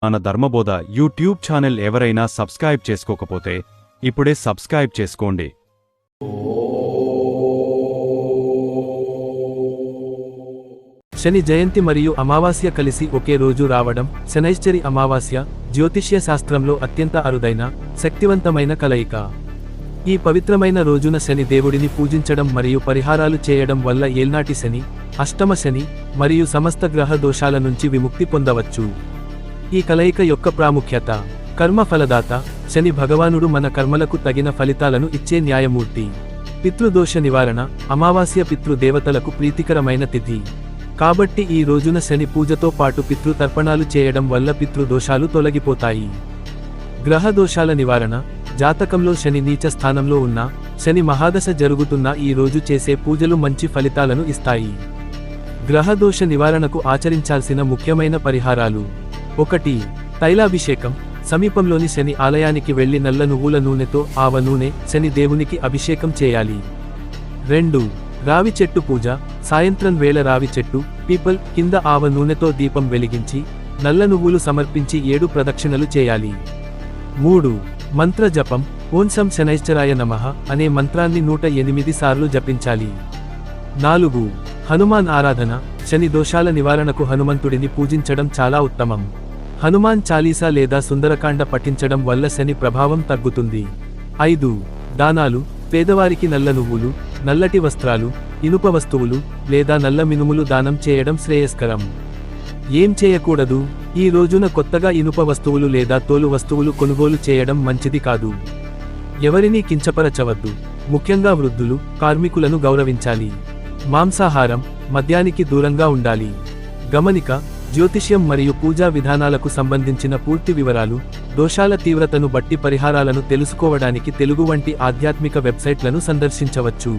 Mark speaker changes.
Speaker 1: మన ధర్మబోధ YouTube channel ఎవరైనా subscribe చేసుకోకపోతే ఇప్పుడే సబ్స్క్రైబ్ చేసుకోండి.
Speaker 2: శని జయంతి మరియు అమావాస్య కలిసి ఒకే రోజు రావడం శనైశ్చరి అమావాస్య జ్యోతిష్య శాస్త్రంలో అత్యంత అరుదైన శక్తివంతమైన కలయిక. ఈ పవిత్రమైన రోజున శని దేవుడిని పూజించడం మరియు పరిహారాలు చేయడం వల్ల ఏల్నాటి శని, అష్టమ శని మరియు సమస్త గ్రహ దోషాల నుంచి విముక్తి పొందవచ్చు. ఈ కలయిక యొక్క ప్రాముఖ్యత. కర్మ ఫలదాత శని భగవానుడు మన కర్మలకు తగిన ఫలితాలను ఇచ్చే న్యాయమూర్తి. పితృదోష నివారణ అమావాస్య పితృదేవతలకు ప్రీతికరమైన తిథి కాబట్టి ఈ రోజున శని పూజతో పాటు పితృతర్పణాలు చేయడం వల్ల పితృదోషాలు తొలగిపోతాయి. గ్రహ దోషాల నివారణ జాతకంలో శని నీచ స్థానంలో ఉన్నా, శని మహాదశ జరుగుతున్న ఈ రోజు చేసే పూజలు మంచి ఫలితాలను ఇస్తాయి. గ్రహదోష నివారణకు ఆచరించాల్సిన ముఖ్యమైన పరిహారాలు. 1. తైలాభిషేకం. సమీపంలోని శని ఆలయానికి వెళ్లి నల్ల నువ్వుల నూనెతో ఆవ నూనె శని దేవునికి అభిషేకం చేయాలి. 2. రావి చెట్టు పూజ. సాయంత్రం వేళ రావి చెట్టు పీపల్ కింద ఆవ నూనెతో దీపం వెలిగించి నల్ల నువ్వులు సమర్పించి 7 ప్రదక్షిణలు చేయాలి. 3. మంత్ర జపం. ఓం శం శనైశ్చరాయ నమః అనే మంత్రాన్ని 108 సార్లు జపించాలి. 4. హనుమాన్ ఆరాధన. శని దోషాల నివారణకు హనుమంతుడిని పూజించడం చాలా ఉత్తమం. హనుమాన్ చాలీసా లేదా సుందరకాండ పఠించడం వల్ల శని ప్రభావం తగ్గుతుంది. 5. దానాలు. పేదవారికి నల్ల నువ్వులు, నల్లటి వస్త్రాలు, ఇనుప వస్తువులు లేదా నల్ల మినుములు దానం చేయడం శ్రేయస్కరం. ఏం చేయకూడదు? ఈ రోజున కొత్తగా ఇనుప వస్తువులు లేదా తోలు వస్తువులు కొనుగోలు చేయడం మంచిది కాదు. ఎవరినీ కించపరచవద్దు, ముఖ్యంగా వృద్ధులు, కార్మికులను గౌరవించాలి. మాంసాహారం, మద్యానికి దూరంగా ఉండాలి. గమనిక: జ్యోతిష్యం మరియు పూజా విధానాలకు సంబంధించిన పూర్తి వివరాలు, దోషాల తీవ్రతను బట్టి పరిహారాలను తెలుసుకోవడానికి తెలుగు వంటి ఆధ్యాత్మిక వెబ్సైట్లను సందర్శించవచ్చు.